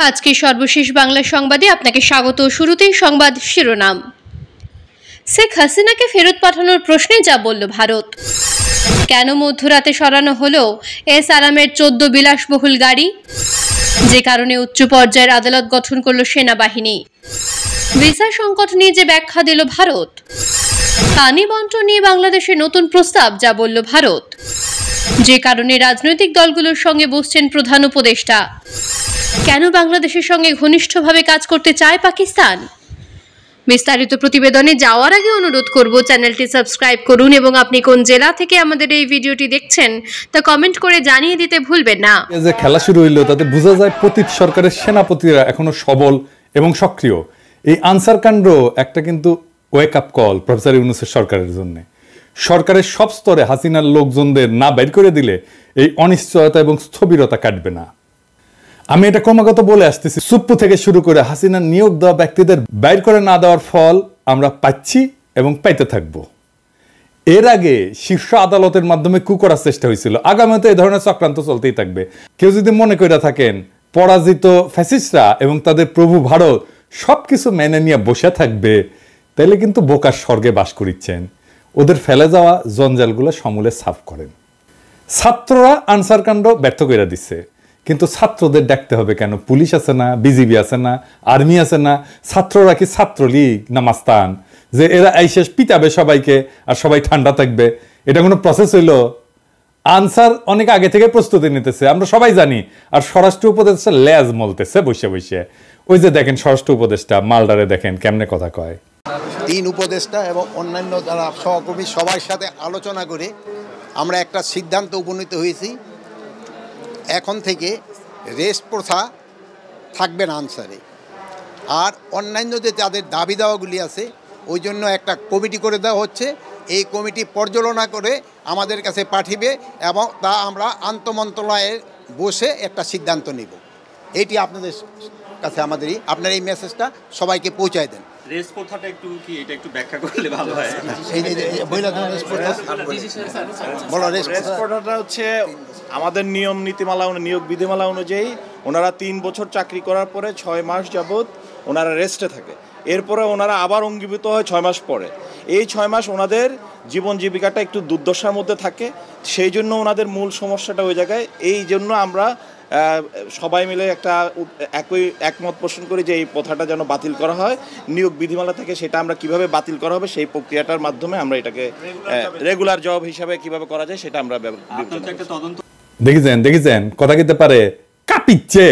আজকে সর্বশেষ বাংলা সংবাদে আপনাকে স্বাগত। শুরুতেই সংবাদ শিরোনাম। শেখ হাসিনাকে ফেরত পাঠানোর প্রশ্নে যা বলল ভারত। কেন মধ্যরাতে সরানো হলো এস আরামের 14 বিলাসবহুল গাড়ি, যে কারণে উচ্চ পর্যায়ের আদালত গঠন করল সেনাবাহিনী। ভিসা সংকট নিয়ে যে ব্যাখ্যা দিল ভারত। পানি বন্টন নিয়ে বাংলাদেশের নতুন প্রস্তাব, যা বলল ভারত। যে কারণে রাজনৈতিক দলগুলোর সঙ্গে বসছেন প্রধান উপদেষ্টা। কেন বাংলাদেশের সঙ্গে ঘনিষ্ঠভাবে কাজ করতে চায় পাকিস্তান। বিস্তারিত প্রতিবেদনে যাওয়ার আগে অনুরোধ করব, চ্যানেলটি সাবস্ক্রাইব করুন এবং আপনি কোন জেলা থেকে আমাদের এই ভিডিওটি দেখছেন তা কমেন্ট করে জানিয়ে দিতে ভুলবেন না। এই যে খেলা শুরু হইলো তাতে বোঝা যায় পতিত সরকারের সেনাপতিরা এখনো সবল এবং সক্রিয়। এই আনসার কাণ্ড একটা কিন্তু ওয়েক আপ কল প্রফেসর ইউনূসের সরকারের জন্য। সরকারের সব স্তরে হাসিনার লোকজনদের না বের করে দিলে এই অনিশ্চয়তা এবং স্থবিরতা কাটবে না। আমি এটা ক্রমাগত বলে আসতেছি, সুপ্পু থেকে শুরু করে হাসিনার নিয়োগ দেওয়া ব্যক্তিদের বাইর করে না দেওয়ার ফল আমরা পাচ্ছি এবং পাইতে থাকব। এর আগে শীর্ষ আদালতের মাধ্যমে কু করার চেষ্টা হয়েছিল, আগামীতে এই ধরনের চক্রান্ত চলতেই থাকবে। কেউ যদি মনে করে থাকেন পরাজিত ফ্যাসিস্টরা এবং তাদের প্রভু ভারত সবকিছু মেনে নিয়ে বসে থাকবে, তাইলে কিন্তু বোকার স্বর্গে বাস করিচ্ছেন। ওদের ফেলে যাওয়া জঞ্জালগুলো সমূলে সাফ করেন। ছাত্ররা আনসার কাণ্ড ব্যর্থ করে দিচ্ছে, কিন্তু ছাত্রদের ডাকতে হবে কেন? পুলিশ আছে না, বিজিবি আছে না, আর্মি আছে না? ছাত্ররা কি ছাত্রলীগ না মাস্তান যে এরা এই শেষ পিটাবে সবাইকে আর সবাই ঠান্ডা থাকবে? এটা কোনো প্রসেস হইল? আনসার অনেক আগে থেকে প্রস্তুতি নিতেছে, আমরা সবাই জানি। আর স্বরাষ্ট্র উপদেষ্টা লেজ মলতেছে বসে বসে। ওই যে দেখেন স্বরাষ্ট্র উপদেষ্টা মালদারে দেখেন কেমনে কথা কয়। 3 উপদেষ্টা এবং অন্যান্য যারা সহকর্মী সবার সাথে আলোচনা করে আমরা একটা সিদ্ধান্ত উপনীত হয়েছি, এখন থেকে রেস্ট প্রথা থাকবে না আনসারে। আর অন্যান্য যে তাদের দাবি দাওয়াগুলি আছে ওই জন্য একটা কমিটি করে দেওয়া হচ্ছে। এই কমিটি পর্যালোচনা করে আমাদের কাছে পাঠিয়ে এবং তা আমরা আন্তঃমন্ত্রণালয়ে বসে একটা সিদ্ধান্ত নেব। এটি আপনাদের কাছে আপনার এই মেসেজটা সবাইকে পৌঁছায় দেন। রেস প্রথাটা এটা একটু ব্যাখ্যা করলে ভালো হয়। রেস প্রথাটা হচ্ছে আমাদের নিয়ম নীতিমালা, নিয়োগ বিধিমালা অনুযায়ী ওনারা 3 বছর চাকরি করার পরে 6 মাস যাবৎ ওনারা রেস্টে থাকে। এরপরে ওনারা আবার অঙ্গীভূত হয় 6 মাস পরে। এই 6 মাস ওনাদের জীবন জীবিকাটা একটু দুর্দশার মধ্যে থাকে, সেই জন্য ওনাদের মূল সমস্যাটা ওই জায়গায়। এই জন্য আমরা সবাই মিলে একটা একমত পোষণ করি যে এই প্রথাটা যেন বাতিল করা হয়। নিয়োগ বিধিমালা থেকে সেটা আমরা কিভাবে বাতিল করা হবে সেই প্রক্রিয়াটার মাধ্যমে আমরা এটাকে রেগুলার জব হিসাবে কিভাবে করা যায় সেটা আমরা দেখেছেন কথা কিতে পারে কাঁপিচ্ছে।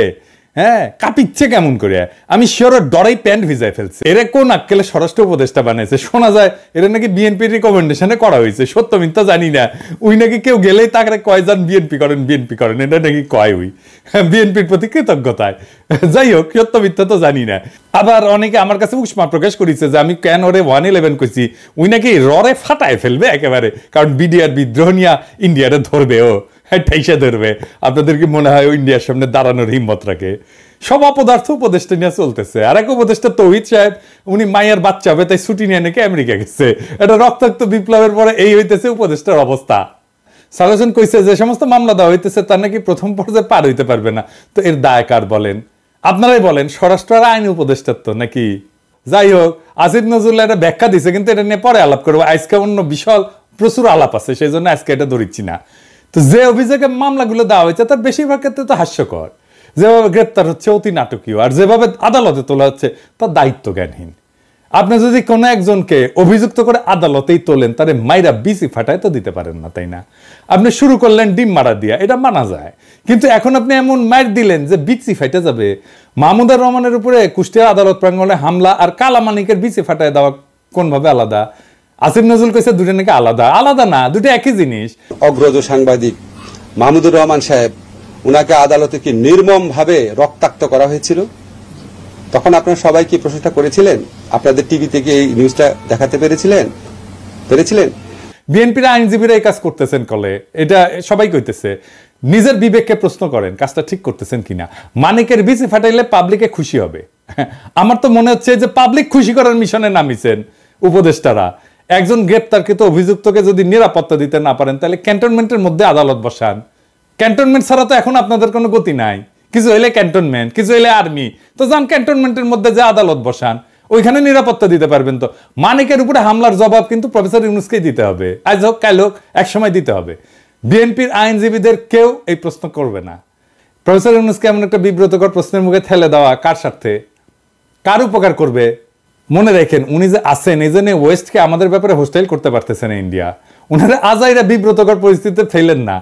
হ্যাঁ, কাঁপিচ্ছে কেমন করে? আমি শিওরের ডরাই প্যান্ট ভিজাই ফেলছে। এরা কোন আক্কেলে স্বরাষ্ট্র উপদেষ্টা বানাইছে? শোনা যায় এরা নাকি বিএনপির রিকমেন্ডেশনে করা হয়েছে। সত্য মিথ্যা জানি না। উই নাকি কেউ গেলেই তাকে কয়জন বিএনপি করেন এটা নাকি কয় উই বিএনপির প্রতি কৃতজ্ঞতায়। যাই হোক, সত্য মিথ্যা তো জানি না। আবার অনেকে আমার কাছে উষ্মা প্রকাশ করেছে যে আমি কেন ওরে 111 করছি। উই নাকি ররে ফাটায় ফেলবে একেবারে, কারণ বিডিআর বিদ্রোহ নিয়ে ইন্ডিয়ারে ধরবে, ও ঠাইসা ধরবে। আপনাদের কি মনে হয় ইন্ডিয়ার সামনে দাঁড়ানোর হিম্মত রাখে? সব অপদার্থ উপদেষ্টা নিয়ে চলতেছে। আর এক উপদেষ্টা তৌহিদ সাহেব, উনি মায়ের বাচ্চা হবে তাই ছুটি নিয়ে নাকি আমেরিকা গেছে। এটা রক্তাক্ত বিপ্লবের পরে এই হইতেছে উপদেষ্টার অবস্থা। সালেজন কইছে যে সমস্ত মামলা দেওয়া হইতেছে তার নাকি প্রথম পর্যায়ে পার হইতে পারবে না। তো এর দায় কার বলেন? আপনারাই বলেন। স্বরাষ্ট্র আর আইন উপদেষ্টার তো নাকি? যাই হোক, আসিফ নজরুল্লাহ এটা ব্যাখ্যা দিছে, কিন্তু এটা নিয়ে পরে আলাপ করবো। আজকে অন্য বিশাল প্রচুর আলাপ আছে, সেই জন্য আজকে এটা ধরিচ্ছি না। তো যে অভিযোগে মামলাগুলো দেওয়া হয়েছে তার বেশিরভাগ ক্ষেত্রে তো হাস্যকর। যেভাবে গ্রেপ্তার হচ্ছে অতি নাটকীয়, আর যেভাবে আদালতে তোলা হচ্ছে তার দায়িত্ব জ্ঞানহীন। আপনি যদি কোনো একজনকে অভিযুক্ত করে আদালতেই তোলেন, তারে মাইরা বিসি ফাটায় তো দিতে পারেন না, তাই না? আপনি শুরু করলেন ডিম মারা দিয়া, এটা মানা যায়। কিন্তু এখন আপনি এমন মাইর দিলেন যে বিসি ফাইটে যাবে। মাহমুদুর রহমানের উপরে কুষ্টিয়া আদালত প্রাঙ্গণে হামলা আর কালামানিকের বিসি ফাটায় দেওয়া কোনভাবে আলাদা? আসিফ নজরুল কইছে দুটো নাকি আলাদা না, দুটো একই জিনিস। অগ্রজ সাংবাদিক মাহমুদুর রহমান সাহেব, উনাকে আদালতে কি নির্মম ভাবে রক্তাক্ত করা হয়েছিল, তখন আপনারা সবাই কি প্রশংসা করেছিলেন? আপনাদের টিভিতে কি এই নিউজটা দেখাতে পেরেছিলেন? বিএনপির আইনজীবীরা এই কাজ করতেছেন কলে, এটা সবাই কইতেছে। নিজের বিবেককে প্রশ্ন করেন কাজটা ঠিক করতেছেন কিনা। মানিকের বিসি ফাটাইলে পাবলিকে খুশি হবে। আমার তো মনে হচ্ছে যে পাবলিক খুশি করার মিশনে নামিছেন উপদেষ্টারা। একজন গ্রেপ্তারকৃত অভিযুক্তকে যদি নিরাপত্তা দিতে না পারেন, তাহলে ক্যান্টনমেন্টের মধ্যে আদালত বসান। ক্যান্টনমেন্ট ছাড়া তো এখন আপনাদের কোনো গতি নাই। কিছু হইলে ক্যান্টনমেন্ট, কিছু হইলে আর্মি। তো যান ক্যান্টনমেন্টের মধ্যে যে আদালত বসান, ওইখানে নিরাপত্তা দিতে পারবেন। তো মানিকের উপরে হামলার জবাব কিন্তু প্রফেসর ইউনূসকেই দিতে হবে, আজ হোক কাল হোক একসময় দিতে হবে। বিএনপির আইনজীবীদের কেউ এই প্রশ্ন করবে না। প্রফেসর ইউনূসকে এমন একটা বিব্রতকর প্রশ্নের মুখে ঠেলে দেওয়া কার স্বার্থে, কার উপকার করবে? মনে রাখেন, উনি যে আছেন এই জন্য ওয়েস্টকে আমাদের ব্যাপারে হোস্টাইল করতে পারতেছে না ইন্ডিয়া। উনারা আজাইরা বিব্রতকর পরিস্থিতিতে ফেলেন না,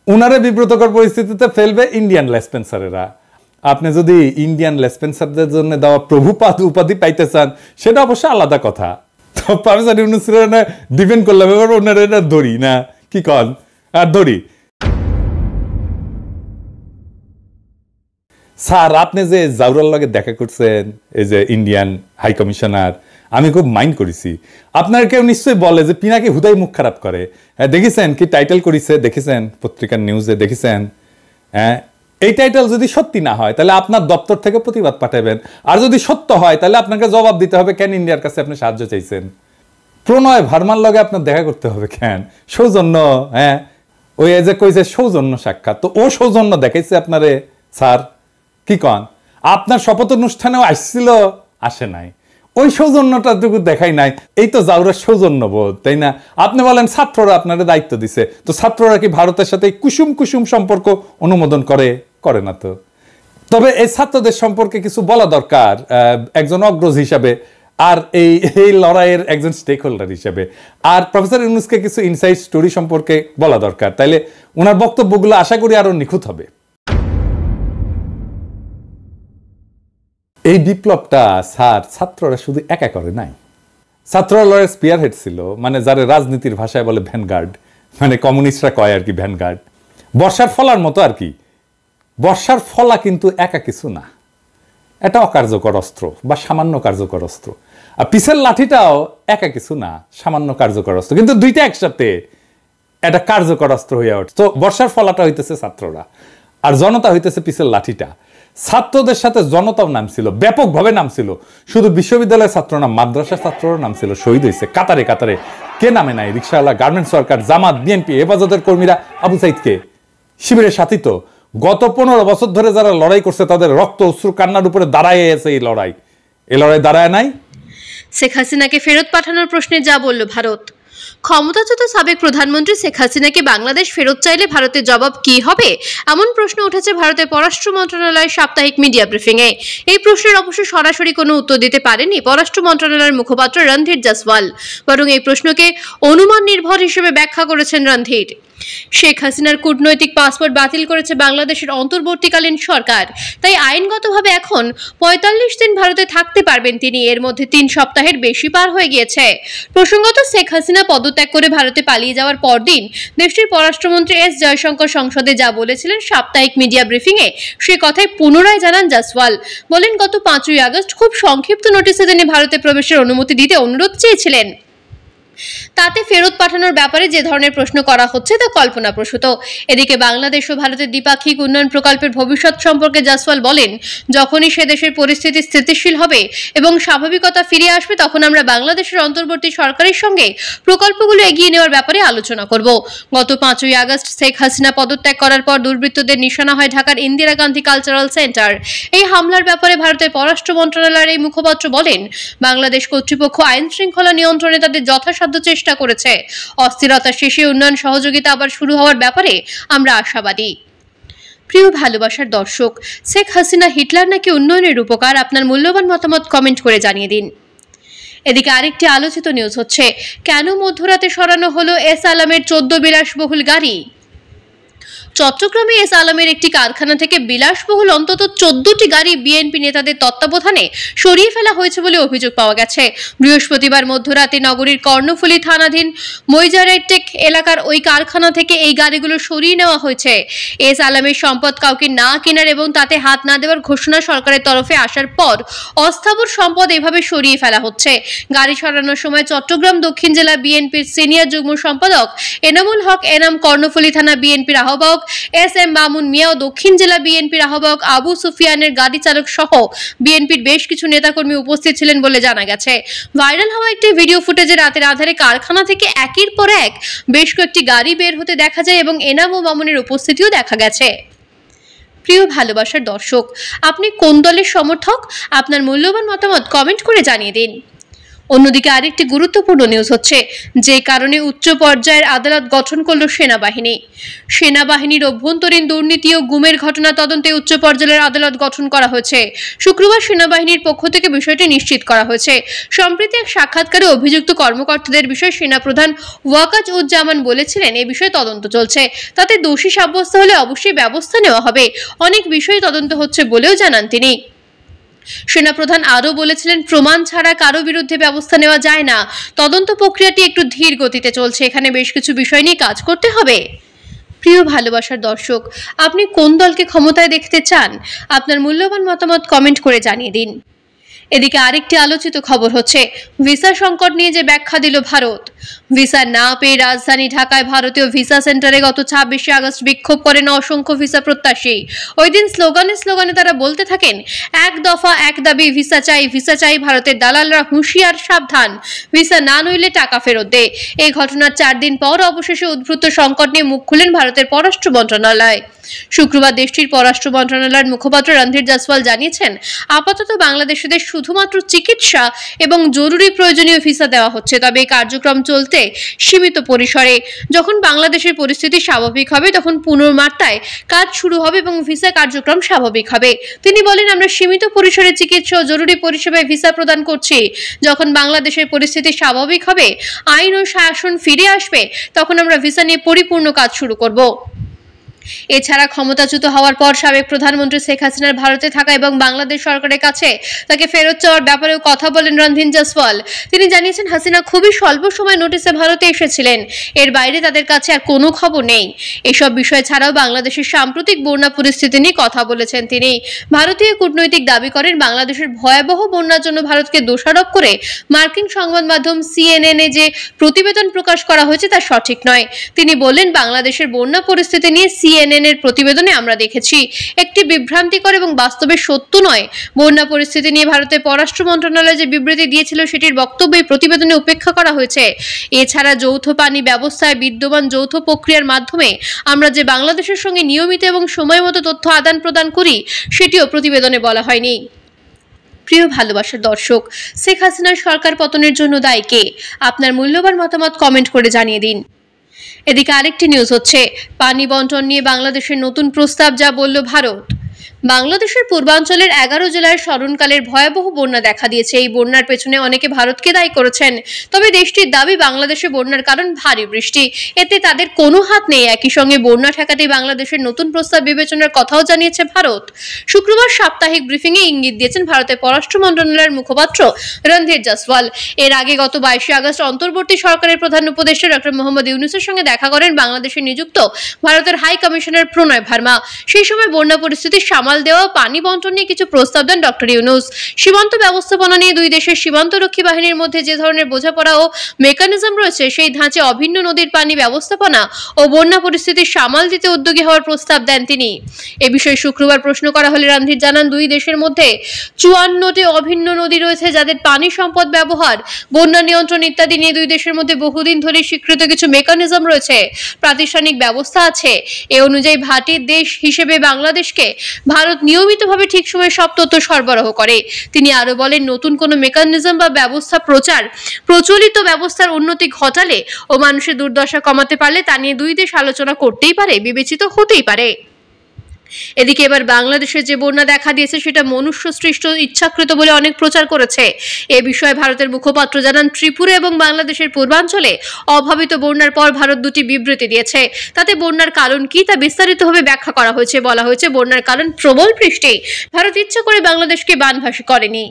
উনারা বিব্রতকর পরিস্থিতিতে ফেলবে ইন্ডিয়ান লেসপেন্সারেরা। আপনি যদি ইন্ডিয়ান লেসপেন্সারদের জন্য দেওয়া প্রভুপাদ উপাধি পাইতে চান, সেটা অবশ্য আলাদা কথা। তো প্রফেসর ইউনূসের ডিপেন্ড করলাম, এবার ওনারা এটা ধরি না, কি কন আর ধরি। স্যার, আপনি যে জাউরার লগে দেখা করছেন, এই যে ইন্ডিয়ান হাই কমিশনার, আমি খুব মাইন্ড করেছি। আপনার কেউ নিশ্চয়ই বলে যে পিনাকি হুদাই মুখ খারাপ করে। হ্যাঁ, দেখেছেন কি টাইটেল করেছে, দেখেছেন পত্রিকার নিউজে দেখেছেন? হ্যাঁ, এই টাইটেল যদি সত্যি না হয় তাহলে আপনার দপ্তর থেকে প্রতিবাদ পাঠাবেন, আর যদি সত্য হয় তাহলে আপনাকে জবাব দিতে হবে কেন ইন্ডিয়ার কাছে আপনি সাহায্য চাইছেন। প্রণয় ভার্মার লগে আপনার দেখা করতে হবে কেন? সৌজন্য। হ্যাঁ, ওই যে কইছে সৌজন্য সাক্ষাৎ, তো ও সৌজন্য দেখাইছে আপনারে স্যার, কি কন? আপনার শপথ অনুষ্ঠানেও আসছিল, আসে নাই, ওই সৌজন্যটাটুকু দেখাই নাই। এই তো জাউরার সৌজন্য বোধ, তাই না? আপনি বলেন ছাত্ররা আপনার দায়িত্ব দিছে, তো ছাত্ররা কি ভারতের সাথে কুসুম কুসুম সম্পর্ক অনুমোদন করে? করে না তো। তবে এই ছাত্রদের সম্পর্কে কিছু বলা দরকার একজন অগ্রজ হিসাবে, আর এই লড়াইয়ের একজন স্টেক হোল্ডার হিসেবে। আর প্রফেসর ইউনূসকে কিছু ইনসাইড স্টোরি সম্পর্কে বলা দরকার, তাইলে ওনার বক্তব্যগুলো আশা করি আরো নিখুঁত হবে। এই বিপ্লবটা স্যার ছাত্ররা শুধু একা করে নাই, ছাত্ররা লড়াইয়ের স্পিয়ার হেড ছিল, মানে যারা রাজনীতির ভাষায় বলে ভ্যানগার্ড, মানে কমিউনিস্টরা কয় আর কি ভ্যানগার্ড, বর্ষার ফলার মতো আর কি। বর্ষার ফলা কিন্তু একা কিছু না, এটা অকার্যকর অস্ত্র বা সামান্য কার্যকর অস্ত্র। আর পিসের লাঠিটাও একা কিছু না, সামান্য কার্যকর অস্ত্র, কিন্তু দুইটা একসাথে এটা কার্যকর অস্ত্র হইয়া ওঠে। তো বর্ষার ফলাটা হইতেছে ছাত্ররা, আর জনতা হইতেছে পিসের লাঠিটা। ছাত্রদের সাথে জনতাও নামছিল, ব্যাপকভাবে নামছিল। শুধু বিশ্ববিদ্যালয়ের ছাত্র না, মাদ্রাসা ছাত্ররা নামছিল, শহীদ হয়েছে কাতারে কাতারে। কে নামে নাই? রিকশাওয়ালা, গার্মেন্টস ওয়ার্কার, জামাত, বিএনপি, হেফাজতের কর্মীরা, আবু সাইদকে শিবিরের সাথী। তো গত 15 বছর ধরে যারা লড়াই করছে তাদের রক্ত অশ্রু কান্নার উপরে দাঁড়ায় আছে এই লড়াই দাঁড়ায় নাই। শেখ হাসিনাকে ফেরত পাঠানোর প্রশ্নে যা বলল ভারত। ক্ষমতাচ্যুত সাবেক প্রধানমন্ত্রী শেখ হাসিনাকে বাংলাদেশ ফেরত চাইলে ভারতের জবাব কি হবে, এমন প্রশ্ন উঠেছে ভারতের পররাষ্ট্র মন্ত্রণালয়ের সাপ্তাহিক মিডিয়া ব্রিফিংয়ে। এই প্রশ্নের অবশ্য সরাসরি কোনো উত্তর দিতে পারেনি পররাষ্ট্র মন্ত্রণালয়ের মুখপাত্র রণধীর জসওয়াল, বরং এই প্রশ্নকে অনুমান নির্ভর হিসেবে ব্যাখ্যা করেছেন রণধীর। শেখ হাসিনার কূটনৈতিক পাসপোর্ট বাতিল করেছে বাংলাদেশের অন্তর্বর্তীকালীন সরকার, তাই আইনগতভাবে এখন 45 দিন ভারতে থাকতে পারবেন তিনি। এর মধ্যে 3 সপ্তাহের বেশি পার হয়ে গিয়েছে। প্রসঙ্গত, শেখ হাসিনা পদত্যাগ করে ভারতে পালিয়ে যাওয়ার পরদিন দেশটির পররাষ্ট্রমন্ত্রী এস জয়শঙ্কর সংসদে যা বলেছিলেন সাপ্তাহিক মিডিয়া ব্রিফিংয়ে, সে কথাই পুনরায় জানান জসওয়াল। বলেন, গত 5ই আগস্ট খুব সংক্ষিপ্ত নোটিশে তিনি ভারতে প্রবেশের অনুমতি দিতে অনুরোধ চেয়েছিলেন। তাতে ফেরত পাঠানোর ব্যাপারে যে ধরনের প্রশ্ন করা হচ্ছে তা কল্পনাপ্রসূত। এদিকে বাংলাদেশ ও ভারতের দ্বিপাক্ষিক উন্নয়ন প্রকল্পের ভবিষ্যৎ সম্পর্কে জসওয়াল বলেন, যখনই সে দেশের পরিস্থিতি স্থিতিশীল হবে এবং স্বাভাবিকতা ফিরে আসবে, তখন আমরা বাংলাদেশের অন্তর্বর্তী সরকারের সঙ্গে প্রকল্পগুলো এগিয়ে নেওয়ার ব্যাপারে আলোচনা করব। গত 5ই আগস্ট শেখ হাসিনা পদত্যাগ করার পর দুর্বৃত্তদের নিশানা হয় ঢাকার ইন্দিরা গান্ধী কালচারাল সেন্টার। এই হামলার ব্যাপারে ভারতের পররাষ্ট্র মন্ত্রণালয়ের এই মুখপাত্র বলেন, বাংলাদেশ কর্তৃপক্ষ আইন শৃঙ্খলা নিয়ন্ত্রণে তাদের যথাসাধ্য চেষ্টা করেছে। অস্থিরতা শেষে উন্নয়ন সহযোগিতা আবার শুরু হওয়ার ব্যাপারে আমরা আশাবাদী। প্রিয় ভালোবাসার দর্শক, শেখ হাসিনা হিটলার নাকি উন্নয়নের রূপকার? আপনার মূল্যবান মতামত কমেন্ট করে জানিয়ে দিন। এদিকে আরেকটি আলোচিত নিউজ হচ্ছে, কেন মধ্যরাতে সরানো হলো এস আলমের 14 বিলাসবহুল গাড়ি। চট্টগ্রামে এস আলমের একটি কারখানা থেকে বিলাসবহুল অন্তত 14টি গাড়ি বিএনপি নেতাদের তত্ত্বাবধানে সরিয়ে ফেলা হয়েছে বলে অভিযোগ পাওয়া গেছে। বৃহস্পতিবার মধ্যরাতে নগরীর কর্ণফুলী থানাধীন মইজারেটেক এলাকার ওই কারখানা থেকে এই গাড়িগুলো সরিয়ে নেওয়া হয়েছে। এস আলমের সম্পদ কাউকে না কেনার এবং তাতে হাত না দেওয়ার ঘোষণা সরকারের তরফে আসার পর অস্থাবর সম্পদ এভাবে সরিয়ে ফেলা হচ্ছে। গাড়ি সরানোর সময় চট্টগ্রাম দক্ষিণ জেলা বিএনপির সিনিয়র যুগ্ম সম্পাদক এনামুল হক এনাম, কর্ণফুলী থানা বিএনপির আহ্বায়ক এস এম মামুন মিয়া ও দক্ষিণ জেলা বিএনপির আহ্বায়ক আবু সুফিয়ানের গাড়ি চালক সহ বিএনপির বেশ কিছু নেতাকর্মী উপস্থিত ছিলেন বলে জানা গেছে। ভাইরাল হওয়া একটি ভিডিও ফুটেজে রাতের আধারে কারখানা থেকে একের পর এক বেশ কয়েকটি গাড়ি বের হতে দেখা যায় এবং এনাম ও মামুনের উপস্থিতিও দেখা গেছে। প্রিয় ভালোবাসার দর্শক, আপনি কোন দলের সমর্থক? আপনার মূল্যবান মতামত কমেন্ট করে জানিয়ে দিন। অন্যদিকে আরেকটি গুরুত্বপূর্ণ নিউজ হচ্ছে, যে কারণে উচ্চ পর্যায়ের আদালত গঠন করল সেনাবাহিনীর অভ্যন্তরীণ দুর্নীতি ও গুমের ঘটনা তদন্তে উচ্চ পর্যায়ের আদালত গঠন করা হয়েছে। শুক্রবার সেনাবাহিনীর পক্ষ থেকে বিষয়টি নিশ্চিত করা হয়েছে। সম্প্রতি এক সাক্ষাৎকারে অভিযুক্ত কর্মকর্তাদের বিষয়ে সেনাপ্রধান ওয়াকার-উজ-জামান বলেছিলেন, এ বিষয়ে তদন্ত চলছে, তাতে দোষী সাব্যস্ত হলে অবশ্যই ব্যবস্থা নেওয়া হবে। অনেক বিষয়ে তদন্ত হচ্ছে বলেও জানান তিনি। সেনাপ্রধান আরও বলেছিলেন, প্রমাণ ছাড়া কারো বিরুদ্ধে ব্যবস্থা নেওয়া যায় না। তদন্ত প্রক্রিয়াটি একটু ধীর গতিতে চলছে, এখানে বেশ কিছু বিষয় নিয়ে কাজ করতে হবে। প্রিয় ভালোবাসার দর্শক, আপনি কোন দলকে ক্ষমতায় দেখতে চান? আপনার মূল্যবান মতামত কমেন্ট করে জানিয়ে দিন। এদিকে আরেকটি আলোচিত খবর হচ্ছে, ভিসা সংকট নিয়ে যে ব্যাখ্যা দিল ভারত। ভিসা না পেয়ে রাজধানী ঢাকায় ভারতীয় ভিসা সেন্টারে গত 26শে আগস্ট বিক্ষোভ করেন অসংখ্য ভিসা প্রত্যাশী। ওই দিন স্লোগানে তারা বলতে থাকেন, এক দফা এক দাবি, ভিসা চাই। ভারতের দালালরা হুঁশিয়ার, সাবধান, ভিসা না নইলে টাকা ফেরত দে। এই ঘটনার 4 দিন পর অবশেষে উদ্ভূত সংকট নিয়ে মুখ খুলেন ভারতের পররাষ্ট্র মন্ত্রণালয়। শুক্রবার দেশটির পররাষ্ট্র মন্ত্রণালয়ের মুখপাত্র রণধীর জয়সওয়াল জানিয়েছেন, আপাতত বাংলাদেশিদের শুধুমাত্র চিকিৎসা এবং জরুরি প্রয়োজনীয় ভিসা দেওয়া হচ্ছে, তবে এই কার্যক্রম চলতে সীমিত পরিসরে। যখন বাংলাদেশের পরিস্থিতি স্বাভাবিক হবে তখন পুনর্মাত্রায় কাজ শুরু হবে এবং ভিসা কার্যক্রম স্বাভাবিক হবে। তিনি বলেন, আমরা সীমিত পরিসরে চিকিৎসা ও জরুরি পরিষেবায় ভিসা প্রদান করছি। যখন বাংলাদেশের পরিস্থিতি স্বাভাবিক হবে, আইন ও শাসন ফিরে আসবে, তখন আমরা ভিসা নিয়ে পরিপূর্ণ কাজ শুরু করব। এছাড়া ক্ষমতাচ্যুত হওয়ার পর সাবেক প্রধানমন্ত্রী শেখ হাসিনার ভারতে থাকা এবং বাংলাদেশ সরকারের কাছে তাকে ফেরত চাওয়ার ব্যাপারেও কথা বলেন রণধীর জয়সওয়াল। তিনি জানিয়েছেন, হাসিনা খুবই স্বল্প সময় নোটিসে ভারতে এসেছিলেন, এর বাইরে তাদের কাছে আর কোনো খবর নেই। এসব বিষয় ছাড়াও বাংলাদেশের সাম্প্রতিক বন্যা পরিস্থিতি নিয়ে কথা বলেছেন তিনি। ভারতীয় কূটনৈতিক দাবি করেন, বাংলাদেশের ভয়াবহ বন্যার জন্য ভারতকে দোষারোপ করে মার্কিন সংবাদ মাধ্যম CNN-এ যে প্রতিবেদন প্রকাশ করা হয়েছে তা সঠিক নয়। তিনি বললেন, বাংলাদেশের বন্যা পরিস্থিতি নিয়ে CNN-এর প্রতিবেদনে আমরা দেখেছি একটি বিভ্রান্তিকর এবং বাস্তবে সত্য নয়। বন্যা পরিস্থিতি নিয়ে ভারতের পররাষ্ট্র মন্ত্রণালয় যে বিবৃতি দিয়েছিল সেটির বক্তব্য এই প্রতিবেদনে উপেক্ষা করা হয়েছে। এছাড়া যৌথ পানি ব্যবস্থায় বিদ্যমান যৌথ প্রক্রিয়ার মাধ্যমে আমরা যে বাংলাদেশের সঙ্গে নিয়মিত এবং সময়মতো তথ্য আদান প্রদান করি সেটিও প্রতিবেদনে বলা হয়নি। প্রিয় ভালোবাসার দর্শক, শেখ হাসিনার সরকার পতনের জন্য দায়ী কে? আপনার মূল্যবান মতামত কমেন্ট করে জানিয়ে দিন। এদিকে আরেকটি নিউজ হচ্ছে, পানি বন্টন নিয়ে বাংলাদেশের নতুন প্রস্তাব, যা বলল ভারত। বাংলাদেশের পূর্বাঞ্চলের 11 জেলায় স্মরণকালের ভয়াবহ বন্যা দেখা দিয়েছে। এই বন্যার পেছনে অনেকে ভারতকে দায়ী করেছেন, তবে দেশটির দাবি বাংলাদেশে বন্যার কারণ ভারী বৃষ্টি, এতে তাদের কোনো হাত নেই। একই সঙ্গে বন্যা ঠেকাতে বাংলাদেশের নতুন প্রস্তাব বিবেচনার কথাও জানিয়েছে ভারত। শুক্রবার সাপ্তাহিক ব্রিফিংয়ে ইঙ্গিত দিয়েছেন ভারতের পররাষ্ট্র মন্ত্রণালয়ের মুখপাত্র রণধীর জয়সওয়াল। এর আগে গত 22শে আগস্ট অন্তর্বর্তী সরকারের প্রধান উপদেষ্টা ডক্টর মোহাম্মদ ইউনূসের সঙ্গে দেখা করেন বাংলাদেশে নিযুক্ত ভারতের হাই কমিশনার প্রণয় ভার্মা। সেই সময় বন্যা পরিস্থিতি সামাল দেওয়া, পানি বন্টন নিয়ে কিছু প্রস্তাব দেন ডক্টর ইউনূস। সীমান্ত ব্যবস্থাপনা নিয়ে দুই দেশের সীমান্তরক্ষী বাহিনীর মধ্যে যে ধরনের বোঝাপড়া ও মেকানিজম রয়েছে, সেই ধাঁচে অভিন্ন নদীর পানি ব্যবস্থাপনা ও বন্যা পরিস্থিতি সামাল দিতে উদ্যোগী হওয়ার প্রস্তাব দেন তিনি। এ বিষয়ে শুক্রবার প্রশ্ন করা হলে রণধীর জানান, দুই দেশের মধ্যে 54টি অভিন্ন নদী রয়েছে, যাদের পানি সম্পদ ব্যবহার, বন্যা নিয়ন্ত্রণ ইত্যাদি নিয়ে দুই দেশের মধ্যে বহুদিন ধরে স্বীকৃত কিছু মেকানিজম রয়েছে, প্রাতিষ্ঠানিক ব্যবস্থা আছে। এ অনুযায়ী ভাটির দেশ হিসেবে বাংলাদেশকে ভারত নিয়মিতভাবে ঠিক সময়ে সব তথ্য সরবরাহ করে। তিনি আরো বলেন, নতুন কোনো মেকানিজম বা ব্যবস্থা প্রচলিত ব্যবস্থার উন্নতি ঘটালে ও মানুষের দুর্দশা কমাতে পারলে তা নিয়ে দুই দেশ আলোচনা করতেই পারে, বিবেচিত হতেই পারে। এদিকে এবার বাংলাদেশে যে বন্যা দেখা দিয়েছে সেটা মনুষ্য সৃষ্ট, ইচ্ছাকৃত বলে অনেক প্রচার করেছে। এ বিষয়ে ভারতের মুখপাত্র জানান, ত্রিপুরা এবং বাংলাদেশের পূর্বাঞ্চলে অভাবিত বন্যার পর ভারত দুটি বিবৃতি দিয়েছে। তাতে বন্যার কারণ কি তা বিস্তারিতভাবে ব্যাখ্যা করা হয়েছে। বলা হয়েছে, বন্যার কারণ প্রবল বৃষ্টি। ভারত ইচ্ছা করে বাংলাদেশকে বানভাসী করেনি।